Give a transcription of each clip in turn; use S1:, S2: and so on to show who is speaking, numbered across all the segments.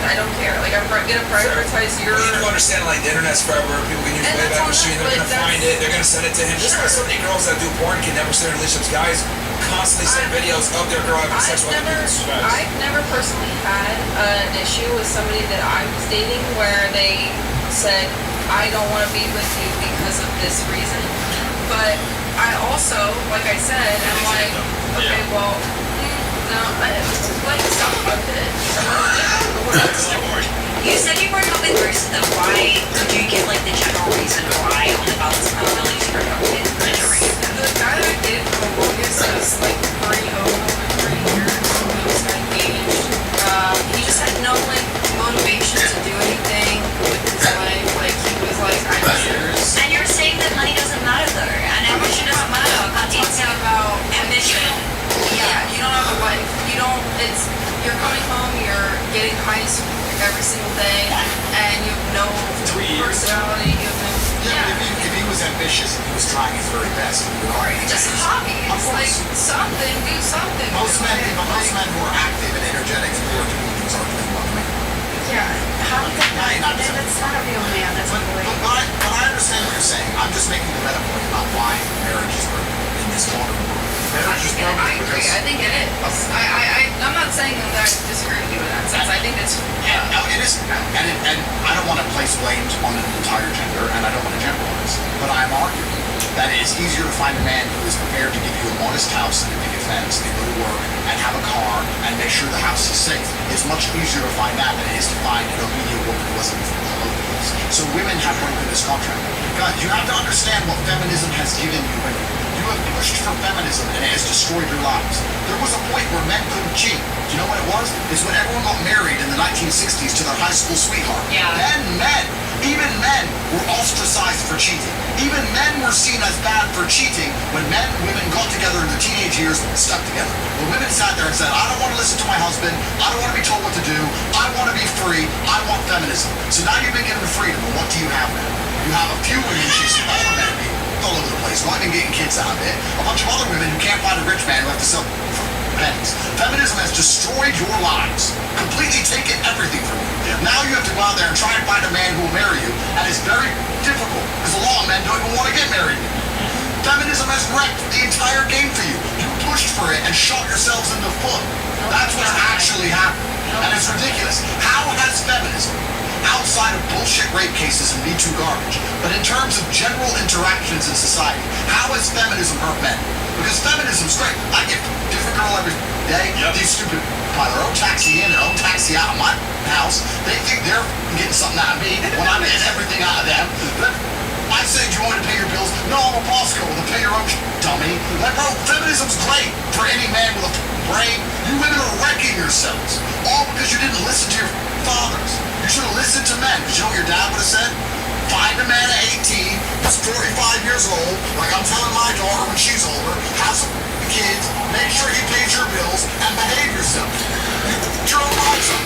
S1: I don't care. Like, I'm gonna prioritize your...
S2: You need to understand, like, the internet's forever. People can use the Wayback Machine. They're gonna find it. They're gonna send it to him. Just like so many girls that do porn can never stay in relationships. Guys constantly send videos of their girl having sex with other people.
S1: I've never personally had an issue with somebody that I was dating where they said, I don't want to be with you because of this reason. But I also, like I said, I'm like, okay, well, no, like, stop about it.
S3: You said you broke up with Bruce, though. Why? Could you give, like, the general reason why on the balance of ability to break up with Bruce?
S1: The guy that I dated for the longest was, like, 3 years. He was engaged. He just had no, like, motivation to do anything with his life. Like, he was like, I'm yours.
S3: And you're saying that money doesn't matter, though, and ambition doesn't matter.
S1: I'm talking about
S3: ambition.
S1: Yeah, you don't have a life. You don't, you're coming home, you're getting ice every single day, and you have no personality, you have no...
S4: Yeah, if he was ambitious and he was trying his very best, he would already...
S1: Just a hobby. It's like, something, do something.
S4: Most men who are active and energetic and who are doing things are doing what men.
S1: Yeah.
S3: How is that? That's not a real man, that's a boy.
S4: But I understand what you're saying. I'm just making the metaphor about why marriage is broken in this modern world.
S1: I agree. I think it is. I'm not saying that I disagree with you in that sense. I think it's...
S4: No, it is. And I don't want to place blames on an entire gender, and I don't want to generalize. But I'm arguing that it is easier to find a man who is prepared to give you a modest house and a picket fence, and go to work, and have a car, and make sure the house is safe. It's much easier to find that than it is to find an obedient woman who wasn't obedient. So women have broken this contract. God, you have to understand what feminism has given you women. You have pushed for feminism, and it has destroyed your lives. There was a point where men couldn't cheat. Do you know what it was? It's when everyone got married in the 1960s to their high school sweetheart.
S3: Yeah.
S4: Then even men were ostracized for cheating. Even men were seen as bad for cheating when men and women got together in their teenage years and stuck together. When women sat there and said, I don't want to listen to my husband, I don't want to be told what to do, I want to be free, I want feminism. So now you've been given freedom, and what do you have now? You have a few women chasing all the men all over the place, not even getting kids out of it. A bunch of other women who can't find a rich man who have to sell pennies. Feminism has destroyed your lives, completely taken everything from you. Now you have to go out there and try and find a man who will marry you, and it's very difficult because a lot of men don't even want to get married. Feminism has wrecked the entire game for you. You pushed for it and shot yourselves in the foot. That's what's actually happened, and it's ridiculous. How has feminism, outside of bullshit rape cases and Me Too garbage, but in terms of general interactions in society, how has feminism hurt men? Because feminism's great. I get a different girl every day. These stupid buy their own taxi in, their own taxi out of my house. They think they're getting something out of me when I'm getting everything out of them. But I say, do you want me to pay your bills? No, I'm a Bosco. Well, pay your own dummy. Like, bro, feminism's great for any man with a brain. You women are wrecking yourselves. All because you didn't listen to your fathers. You should have listened to men. Because you know what your dad would have said? Find a man at 18, who's 45 years old, like I'm telling my daughter when she's older, have some kids, make sure he pays your bills, and behave yourself. Your own lives up.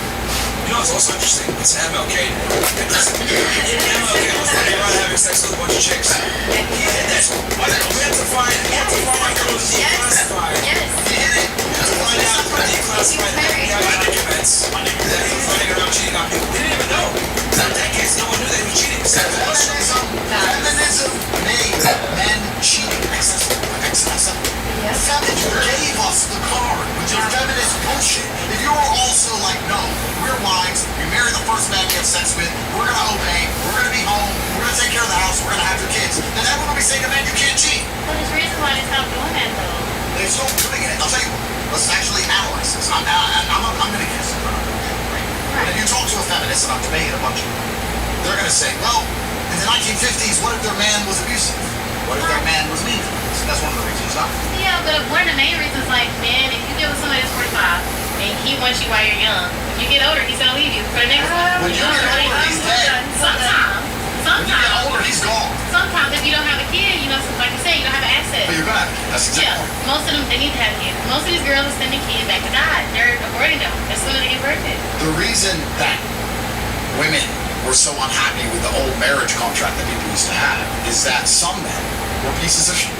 S2: You know, it's also interesting. It's MLK. MLK was running around having sex with a bunch of chicks. He did that. We had to find girls declassified.
S1: Yes.
S2: He hit it. We had to find out declassified documents that he was running around cheating on people. We didn't even know. For decades, no one knew that he was cheating.
S4: Feminism made men cheating excessively. Feminism gave us the card with your feminist bullshit. If you were also like, no, we're wives, we marry the first man we have sex with, we're gonna obey, we're gonna be home, we're gonna take care of the house, we're gonna have your kids, then everyone will be saying to men, you can't cheat.
S3: But there's reasons why they stopped doing that, though.
S4: They're still doing it. I'll tell you what, let's actually analyze this. I'm gonna guess. Right. If you talk to a feminist, and I'm debating a bunch of them, they're gonna say, well, in the 1950s, what if their man was abusive? What if their man was mean? So that's one of the reasons, not.
S5: Yeah, but one of the main reasons, like, man, if you get with somebody that's 45 and he wants you while you're young, when you get older, he's gonna leave you for the next one.
S4: When you get older, he's dead.
S5: Sometimes.
S4: When you get older, he's gone.
S5: Sometimes, if you don't have a kid, you know, like you say, you don't have an asset.
S4: But you're gonna have a kid. That's exactly.
S5: Yeah, most of them, they need to have kids. Most of these girls are sending kids back to God. They're aborting them as soon as they get pregnant.
S4: The reason that women were so unhappy with the old marriage contract that people used to have is that some men were pieces of shit.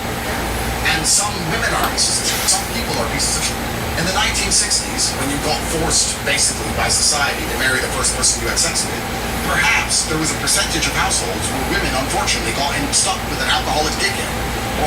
S4: And some women are pieces of shit. Some people are pieces of shit. In the 1960s, when you got forced, basically, by society to marry the first person you had sex with, perhaps there was a percentage of households where women, unfortunately, got stuck with an alcoholic dickhead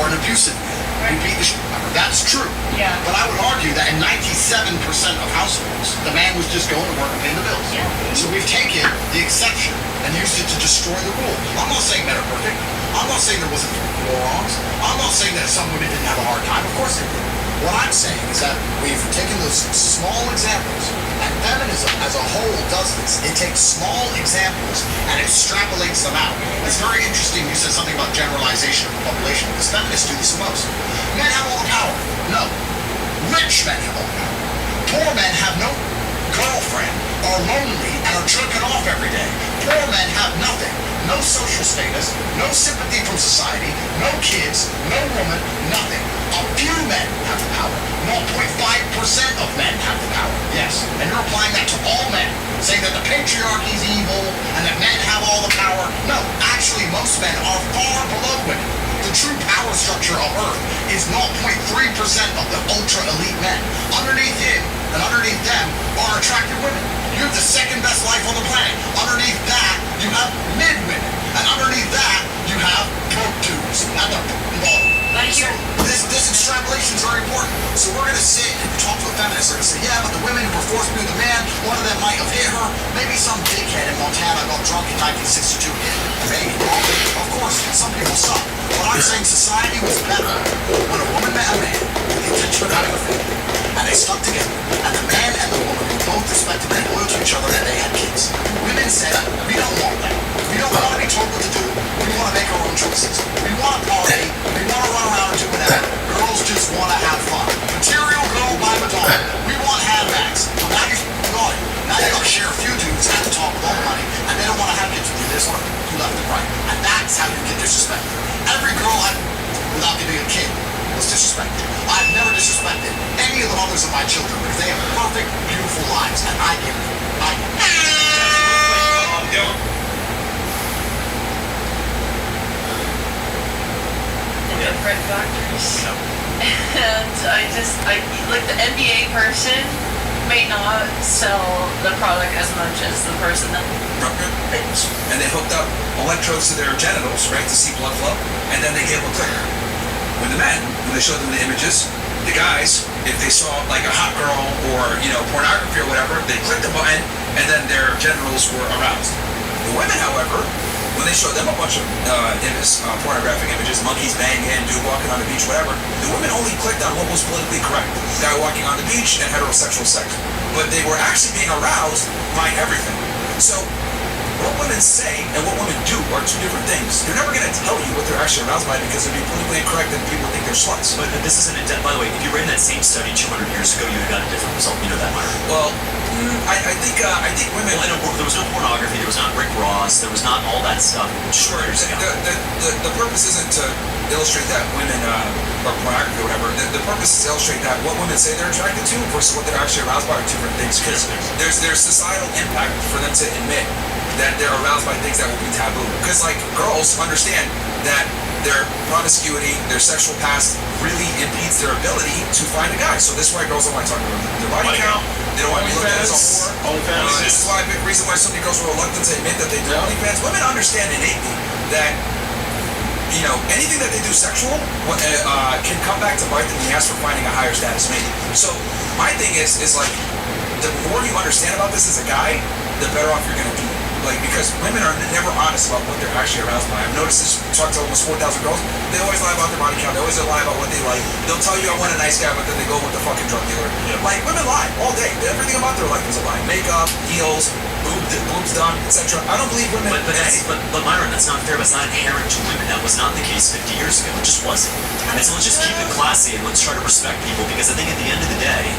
S4: or an abusive man who beat the shit out of her. That's true.
S5: Yeah.
S4: But I would argue that in 97% of households, the man was just going to work and paying the bills.
S5: Yeah.
S4: So we've taken the exception and used it to destroy the rule. I'm not saying men are perfect. I'm not saying there wasn't wrongs. I'm not saying that some women didn't have a hard time. Of course they did. What I'm saying is that we've taken those small examples, and feminism as a whole does this. It takes small examples and extrapolates them out. It's very interesting you said something about generalization of the population, because feminists do this the most. Men have all the power. No. Rich men have all the power. Poor men have no girlfriend, are lonely, and are jerking off every day. Poor men have nothing. No social status, no sympathy from society, no kids, no woman, nothing. A few men have the power. 0.5% of men have the power. Yes. And you're applying that to all men, saying that the patriarchy is evil and that men have all the power. No, actually, most men are far below women. The true power structure of Earth is 0.3% of the ultra-elite men. Underneath him and underneath them are attractive women. You have the second best life on the planet. Underneath that, you have mid-women. And underneath that, you have broke dudes at the bottom. So this extrapolation is very important. So we're going to sit and talk to a feminist. They're going to say, yeah, but the women who were forced to be with a man, one of them might have hit her. Maybe some dickhead in Montana got drunk in 1962 and hit her. Maybe. Of course, some people suck. But I'm saying society was better when a woman met a man with the intention of having a family. And they stuck together. And the man and the woman were both respected and loyal to each other, and they had kids. Women said, we don't want that. We don't want to be told what to do. We want to make our own choices. We want to party. We want to run around and do whatever. Girls just want to have fun. Material Girl by Madonna. We want handbags. So now you got it. Now you got to share a few dudes at the top with all the money, and they don't want to have kids with you. They just want to do left and right. And that's how you get disrespected. Every girl without giving a kid, was disrespected. I've never disrespected any of the mothers of my children because they have perfect, beautiful lives, and I give them.
S6: Different doctors. And I like the NBA person may not sell the product as much as the person that
S2: And they hooked up electrodes to their genitals, right, to see blood flow, and then they gave them a clicker. When the men, when they showed them the images, the guys, if they saw like a hot girl or, pornography or whatever, they clicked the button and then their genitals were aroused. The women, however, when they showed them a bunch of pornographic images, monkeys banging, dude walking on the beach, whatever, the women only clicked on what was politically correct. Guy walking on the beach and heterosexual sex. But they were actually being aroused by everything. So what women say and what women do are two different things. They're never going to tell you what they're actually aroused by because it'd be politically incorrect and people think they're sluts.
S7: But this isn't by the way, if you ran that same study 200 years ago, you would have got a different result. You know that, Myron?
S2: Well, I think women...
S7: Well, I know there was no pornography, there was not Rick Ross, there was not all that stuff.
S2: Sure. The purpose isn't to illustrate that women or pornography or whatever. The purpose is to illustrate that what women say they're attracted to versus what they're actually aroused by are two different things. Because there's societal impact for them to admit that they're aroused by things that will be taboo. Because girls understand that their promiscuity, their sexual past really impedes their ability to find a guy. So this is why girls don't want to talk about their body count. They don't want to be looked at as a whore. This is why a big reason why so many girls are reluctant to admit that they do OnlyFans. Women understand innately that anything that they do sexual can come back to bite them in the ass for finding a higher status mate. So my thing is the more you understand about this as a guy, the better off you're going to be. Because women are never honest about what they're actually aroused by. I've noticed this, talked to almost 4,000 girls, they always lie about their body count, they always lie about what they like. They'll tell you I want a nice guy, but then they go with the fucking drug dealer. Yeah. Women lie all day. Everything about their life is a lie. Makeup, heels, boobs done, etc. I don't believe women.
S7: But Myron, that's not fair. That's not inherent to women. That was not the case 50 years ago. It just wasn't. And so let's just keep it classy and let's try to respect people, because I think at the end of the day,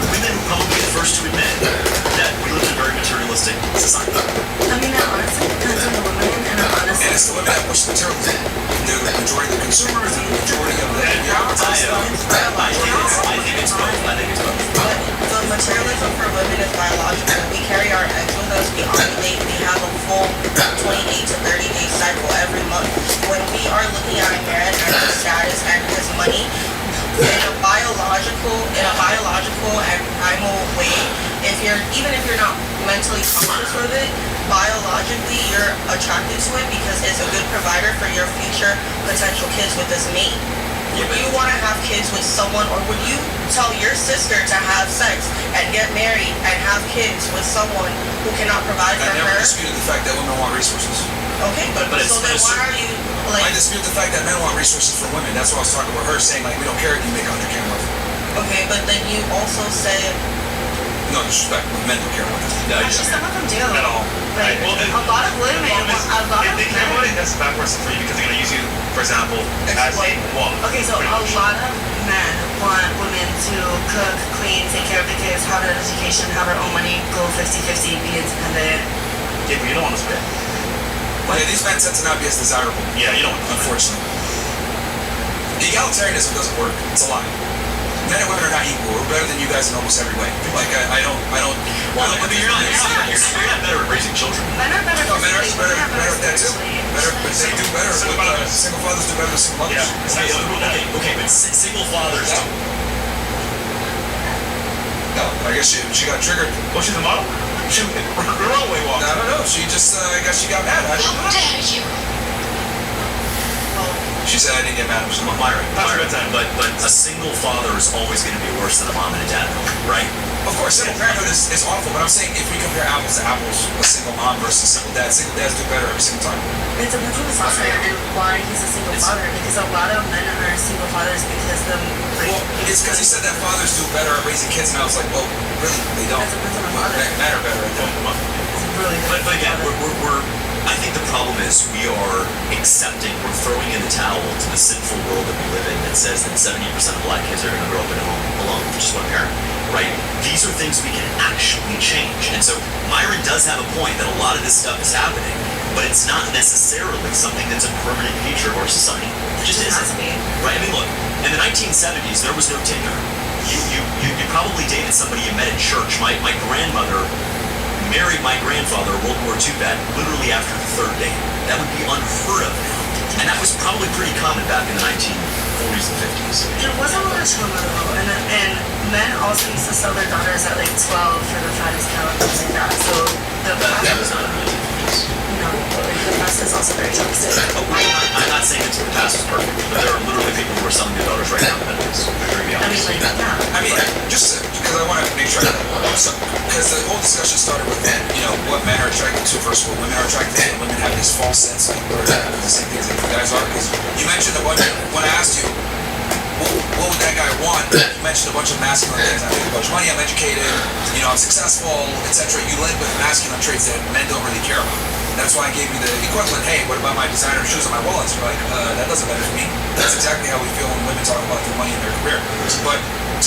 S7: women would probably be the first to admit that we live in a very materialistic society.
S8: I mean, that honestly depends on the woman, and honestly...
S2: And it's the women that push materialism. They're the majority of the consumers, and the majority of the...
S7: I think it's both.
S8: But the materialism for women is biological. We carry our eggs with us, we ovulate, we have a full 28 to 30 day cycle every month. When we are looking at a man and his status and his money, in a biological and primal way, even if you're not mentally conscious of it, biologically you're attracted to it because it's a good provider for your future potential kids with this mate. Would you want to have kids with someone, or would you tell your sister to have sex and get married and have kids with someone who cannot provide for
S2: I never
S8: her?
S2: disputed the fact that women want resources.
S8: Okay, but
S7: it's-
S8: so then why are you
S2: I
S8: like?
S2: dispute the fact that men want resources for women. That's what I was talking about her saying, like, we don't care if you make 100K a month.
S8: Okay, but then you also said
S2: No disrespect, but men don't care about that.
S9: Actually, some of them do.
S10: At all.
S9: Like,
S10: Well,
S9: a lot of women, a lot of
S10: they care about
S9: men.
S10: it, that's backwards for you because they're gonna use you, for example, as
S8: Explain.
S10: well.
S9: Okay, so
S10: pretty
S9: a
S10: much.
S9: lot of men want women to cook, clean, take care of the kids, have an education, have her own money, go 50-50, be independent.
S10: Yeah, but you don't want to spend.
S2: Yeah, these men tend to not be as desirable.
S10: Yeah, you don't want to.
S2: Unfortunately. Egalitarianism doesn't work. It's a lie. Men and women are not equal. We're better than you guys in almost every way. Like, I don't.
S7: Well, I mean, you're not better at raising children.
S9: Men are better
S2: No, men are
S9: physically,
S2: better,
S9: women are
S2: better at that too.
S9: spiritually.
S2: Better, but they do better with single fathers do better with single mothers.
S10: Yeah.
S7: Okay, but single fathers
S2: Yeah.
S7: don't.
S2: No, I guess she got triggered.
S10: Well, she's a model. She runway walk.
S2: I don't know. She just, I guess she got mad. She said I didn't get mad.
S7: Myron,
S10: That's a good time.
S7: but a single father is always going to be worse than a mom and a dad, right?
S2: Of course, single parenthood is awful, but I'm saying if we compare apples to apples, a single mom versus a single dads do better every single time.
S9: It depends on the father and why he's a single father, because a lot of men are single fathers because
S2: Well, it's because he said that fathers do better at raising kids, and I was like, well, really, they don't.
S9: It depends on the father.
S2: Men are better at that.
S9: really good.
S7: But again, we're I think the problem is we're throwing in the towel to the sinful world that we live in that says that 70% of black kids are going to grow up in a home alone with just one parent, right? These are things we can actually change. And so Myron does have a point that a lot of this stuff is happening, but it's not necessarily something that's a permanent feature of our society. It just
S9: It has to
S7: isn't.
S9: be.
S7: Right, I mean, look, in the 1970s, there was no Tinder. You probably dated somebody you met in church. My grandmother married my grandfather, a World War II vet, literally after the third date. That would be unheard of now. And that was probably pretty common back in the 1940s and 50s.
S9: It wasn't a lot of trauma though, and men also used to sell their daughters at like 12 for the fattest cow and things like that. So the
S7: That was not in the 1950s.
S9: no, the past is also very toxic.
S7: I'm not saying that the past was perfect, but there are literally people who are selling their daughters right now in Memphis. Very
S9: I mean, like, yeah.
S2: I mean, just because I want to make sure, because the whole discussion started with, what men are attracted to versus what women are attracted to, and women have this false sense like we're the same things that you guys are. Because you mentioned a bunch, when I asked you, what would that guy want? You mentioned a bunch of masculine things. I make a bunch of money, I'm educated, I'm successful, etc. You led with masculine traits that men don't really care about. That's why I gave you the equivalent. Hey, what about my designer shoes and my wallets? You're like, that doesn't matter to me. That's exactly how we feel when women talk about their money and their career. But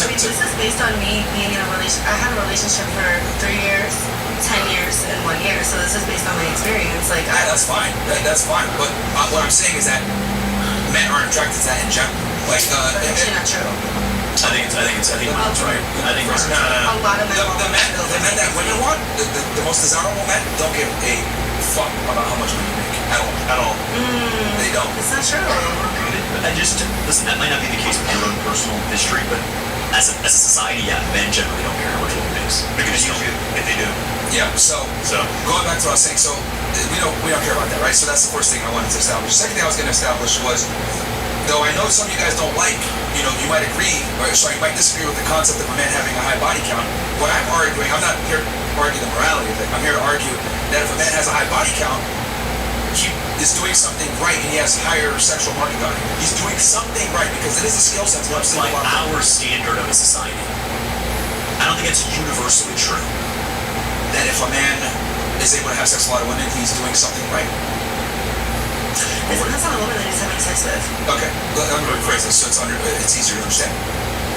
S9: I mean, this is based on me being in a relationship. I had a relationship for 3 years, 10 years, and 1 year. So this is based on my experience. Like,
S2: that's fine. That's fine. But what I'm saying is that men aren't attracted to that in general. Like,
S9: that's actually not true.
S7: I think Myron's right. I think Myron's right.
S9: A lot of men.
S2: the men that women want, the most desirable men, don't give a fuck about how much money you make at all. They don't.
S9: It's not true.
S7: Listen, that might not be the case with your own personal history, but as a society, yeah, men generally don't care how much women makes.
S10: They're gonna use you if they do.
S2: Yeah. So going back to what I was saying, so we don't care about that, right? So that's the first thing I wanted to establish. The second thing I was going to establish was, though I know some of you guys don't like, you might agree, or sorry, you might disagree with the concept of a man having a high body count. What I'm arguing, I'm not here to argue the morality of it. I'm here to argue that if a man has a high body count, he is doing something right and he has higher sexual market value. He's doing something right because it is a skill set to have
S7: By our standard of a society, I don't think it's universally true.
S2: that if a man is able to have sex with a lot of women, he's doing something right.
S9: It depends on the woman that he's having sex with.
S2: Okay, let me rephrase this so it's easier to understand.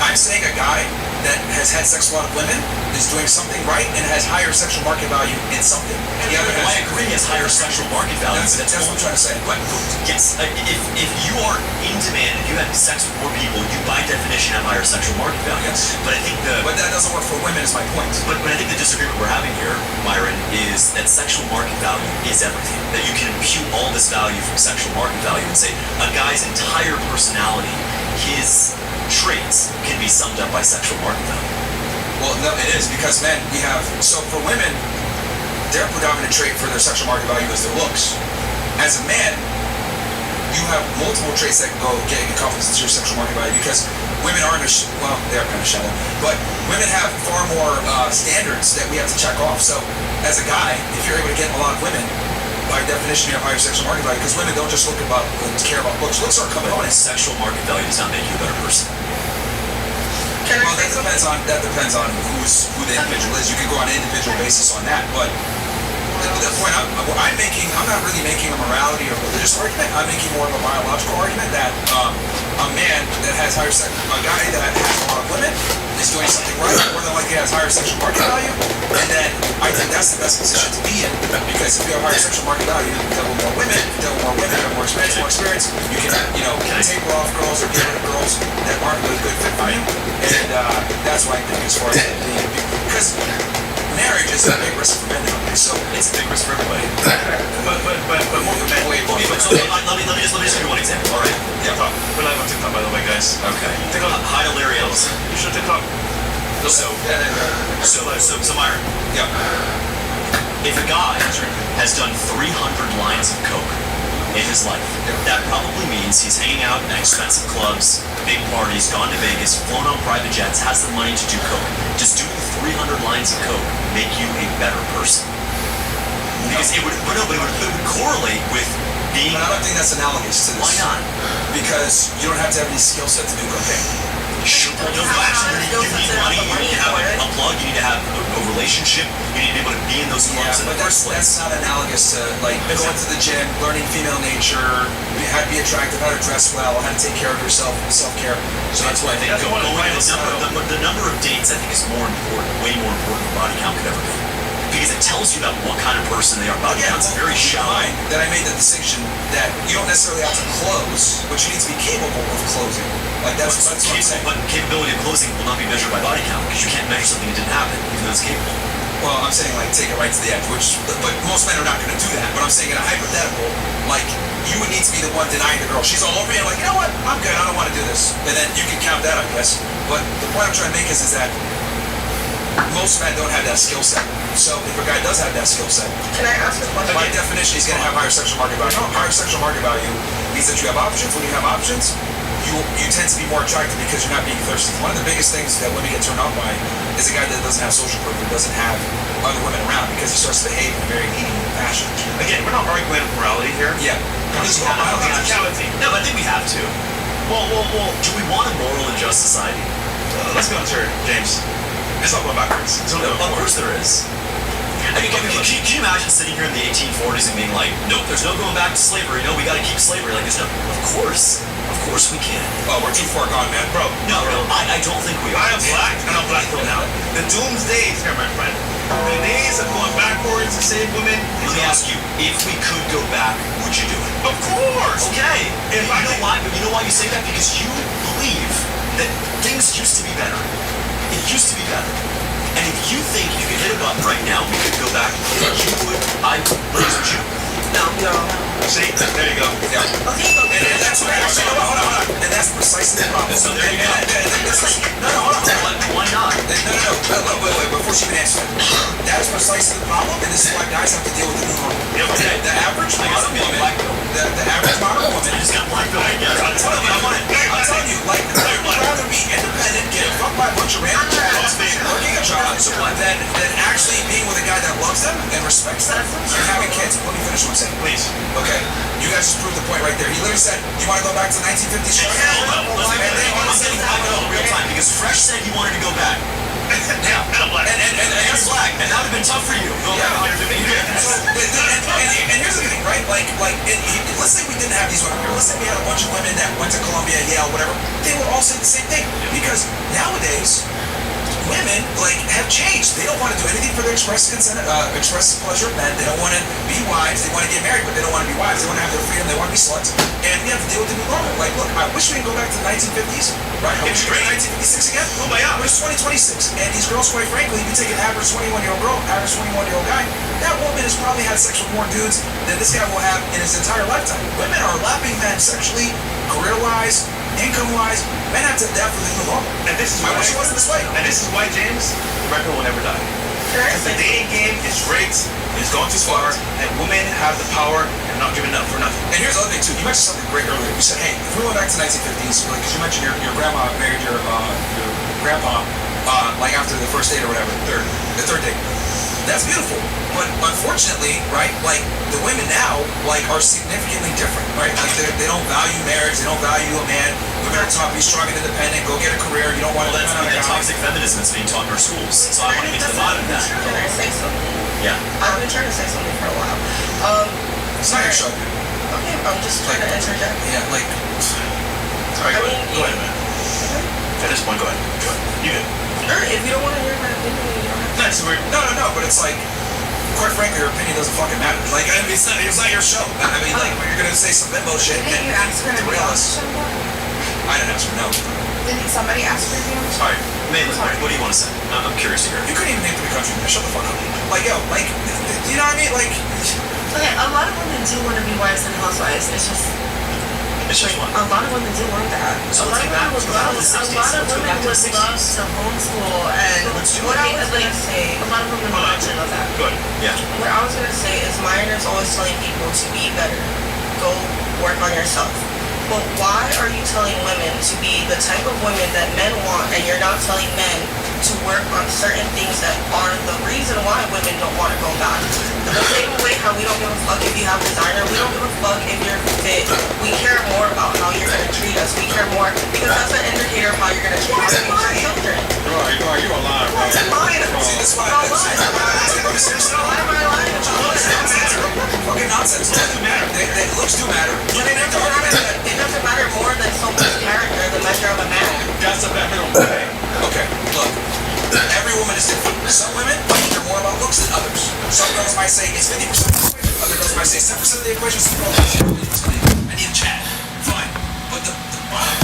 S2: I'm saying a guy that has had sex with a lot of women is doing something right and has higher sexual market value in something. The other
S7: I
S2: has,
S7: agree, he has higher sexual market value.
S2: that's what I'm trying to say.
S7: But yes, if you are in demand, if you have sex with more people, you by definition have higher sexual market value.
S2: Yes.
S7: But I think
S2: But that doesn't work for women is my point.
S7: But I think the disagreement we're having here, Myron, is that sexual market value is everything. That you can impute all this value from sexual market value and say a guy's entire personality, his traits can be summed up by sexual market value.
S2: Well, no, it is because men, we have, so for women, their predominant trait for their sexual market value is their looks. As a man, you have multiple traits that can go get encompassed into your sexual market value because women aren't, well, they are kind of shallow, but women have far more standards that we have to check off. So as a guy, if you're able to get a lot of women, by definition, you have higher sexual market value because women don't just care about looks. Looks are a component.
S7: Sexual market value does not make you a better person.
S2: Well, that depends on who the individual is. You can go on an individual basis on that, but the point I'm making, I'm not really making a morality or religious argument. I'm making more of a biological argument that a man that has a guy that has a lot of women is doing something right, more than likely has higher sexual market value, and then I think that's the best position to be in because if you have higher sexual market value, you can deal with more women, have more experience, you can taper off girls or get rid of girls that aren't really good fit for you, and that's why I think as far as being, because marriage is a big risk for men nowadays, so
S7: It's a big risk for everybody.
S10: But more for men.
S7: Okay, but so let me just give you one example. All right.
S10: Yeah, we're live on TikTok, by the way, guys.
S7: Okay.
S10: TikTok.
S7: Hi to Larry Ellison.
S10: You should TikTok.
S7: So Myron,
S2: yeah.
S7: if a guy has done 300 lines of coke in his life, that probably means he's hanging out in expensive clubs, big parties, gone to Vegas, flown on private jets, has the money to do coke. Just doing 300 lines of coke make you a better person? Because it would correlate with being.
S2: But I don't think that's analogous to this.
S7: Why not?
S2: Because you don't have to have any skill set to do cocaine.
S7: No, actually, you need money, you need to have a plug, you need to have a relationship, you need to be able to be in those clubs in the
S2: but
S7: first place.
S2: that's not analogous to like going to the gym, learning female nature, how to be attractive, how to dress well, how to take care of yourself, self-care.
S7: So that's why I think
S10: That's one of
S7: the number of dates I think is more important, way more important than body count could ever be. Because it tells you about what kind of person they are. Body count's very shallow.
S2: That I made the distinction that you don't necessarily have to close, but you need to be capable of closing. Like that's what I'm saying.
S7: But capability of closing will not be measured by body count because you can't measure something that didn't happen, even though it's capable.
S2: Well, I'm saying like take it right to the edge, but most men are not going to do that. But I'm saying in a hypothetical, like you would need to be the one denying the girl. She's all over you, like, you know what? I'm good. I don't want to do this. And then you can count that, I guess. But the point I'm trying to make is that most men don't have that skill set. So if a guy does have that skill set,
S8: Can I ask a question?
S2: by definition, he's going to have higher sexual market value. Higher sexual market value means that you have options. When you have options, you tend to be more attractive because you're not being thirsty. One of the biggest things that women get turned on by is a guy that doesn't have social proof, that doesn't have other women around because he starts to behave in a very needy fashion.
S10: Again, we're not arguing morality here.
S2: Yeah.
S10: It's about practicality.
S7: No, I think we have to. Well, do we want a moral and just society?
S10: Let's go into it, James. It's not going backwards. It's only
S7: Of
S10: going
S7: course there is. I mean, can you imagine sitting here in the 1840s and being like, nope, there's no going back to slavery. No, we got to keep slavery. Like, there's no. Of course we can.
S2: Oh, we're too far gone, man.
S10: Bro,
S7: No, I don't think we are.
S10: I am black, and I'm black pill now. The doomsday is here, my friend. The days of going backwards to save women.
S7: Let me ask you, if we could go back, would you do it?
S10: Of course.
S7: Okay.
S10: If
S7: You know why? But you know why you say that? Because you believe that things used to be better. It used to be better. And if you think you could hit a button right now, we could go back, then you would, I would you.
S8: No.
S10: See, there you go.
S2: Yeah.
S8: Okay, but
S2: And that's what actually, hold on. And that's precisely the problem.
S7: So there you go.
S2: Hold on.
S7: Why not?
S2: No. Wait, before she can answer that. That is precisely the problem, and this is why guys have to deal with the new normal.
S10: Yep.
S2: Okay, the average
S7: I guess
S2: modern
S7: I'm getting
S2: woman,
S7: black pill.
S2: the average modern woman,
S7: I just got black pill.
S2: I'm telling you, like, I would rather be independent, getting fucked by a bunch of random jobs, working a job, than actually being with a guy that loves them and respects them and having kids. Let me finish what I'm saying.
S10: Please.
S2: Okay, you guys just proved the point right there. He literally said, you want to go back to 1950s China?
S7: Hell no.
S2: And then all of a
S7: I'm
S2: sudden,
S7: getting black pill in real time because Fresh said he wanted to go back.
S2: yeah.
S10: And I'm black.
S2: And
S7: That's black, and that would have been tough for you. Going back 150 years.
S2: And here's the thing, right? Let's say we didn't have these women here. Let's say we had a bunch of women that went to Columbia, Yale, whatever. They would all say the same thing. Because nowadays, women have changed. They don't want to do anything for their express pleasure of men. They don't want to be wives. They want to get married, but they don't want to be wives. They want to have their freedom. They want to be sluts. And we have to deal with the new normal. Like, look, I wish we could go back to the 1950s. Right? I wish we could go to 1956 again.
S10: Oh my God.
S2: It's 2026. And these girls, quite frankly, if you take an average 21-year-old girl, average 21-year-old guy, that woman has probably had sex with more dudes than this guy will have in his entire lifetime. Women are lapping men sexually, career-wise, income-wise, men have to definitely move on.
S10: And this is
S2: I
S10: why
S2: wish it wasn't this way.
S10: And this is why, James, the record will never die. Because the dating game is rigged, it's gone too far, and women have the power and not giving up for nothing.
S2: And here's the other thing too. You mentioned something great earlier. You said, "Hey, if we went back to 1950s, like, because you mentioned your grandma married your grandpa, like after the first date or whatever, the third date. That's beautiful. But unfortunately, right, like the women now, like, are significantly different, right? Like they don't value marriage, they don't value a man. Women are taught to be strong and independent, go get a career. You don't want to
S7: Well, that's
S2: depend on
S7: the
S2: a guy.
S7: toxic feminism that's being taught in our schools. So I want to get to the bottom of that.
S8: Can I say something?
S7: Yeah.
S8: I've been trying to say something for a while.
S2: It's not your show, dude.
S8: Okay, I'm just trying to interject.
S2: Yeah, like.
S10: Sorry, go ahead. Go ahead, man. At this point, go ahead. Go ahead. You good.
S8: Alright, if you don't want to hear my opinion, you don't have to.
S10: That's weird.
S2: No, but it's like, quite frankly, your opinion doesn't fucking matter. Like, I mean, it's not your show. I mean, like, when you're gonna say some bimbo shit and
S1: Didn't you ask her to be
S2: derail
S1: on the
S2: us.
S1: show?
S2: I didn't ask her, no.
S1: Didn't somebody ask her to be on the show?
S7: All right, Maitland, what do you want to say? I'm curious to hear.
S2: You couldn't even name 3 countries, man. Shut the fuck up. Like, yo, like, you know what I mean? Like,
S9: Okay, a lot of women do want to be wives and housewives. It's just
S7: It's just one.
S9: a lot of women do want that.
S7: So
S9: a
S7: let's
S9: lot
S7: go back
S9: of
S7: to
S9: women would love.
S7: the 60s.
S9: A lot of
S7: Let's go
S9: women
S7: back to the
S9: would love
S7: 60s.
S9: to homeschool and
S7: Let's do
S8: What
S7: it.
S8: I was gonna say,
S9: a lot of women would actually love that.
S10: Good.
S7: Yeah.
S8: what I was gonna say is Myron is always telling people to be better. Go work on yourself. But why are you telling women to be the type of women that men want, and you're not telling men to work on certain things that are the reason why women don't want to go back? The same way how we don't give a fuck if you have designer, we don't give a fuck if you're fit. We care more about how you're gonna treat us. We care more because that's an indicator of how you're gonna treat our children.
S10: Bro, you alive, bro.
S8: What's mine?
S2: see, this is why
S8: I'm lying. Why am I lying?
S2: fucking nonsense. It doesn't matter. Looks do matter. You can make the argument that.
S8: It doesn't matter more than someone's character, the measure of a man.
S10: That's a bad minimum.
S2: Okay, look. Every woman is different. Some women care more about looks than others. Some girls might say it's 50% of the equation. Other girls might say 10% of the equation. Some girls might say 50%. I need a chat. Fine. But the bottom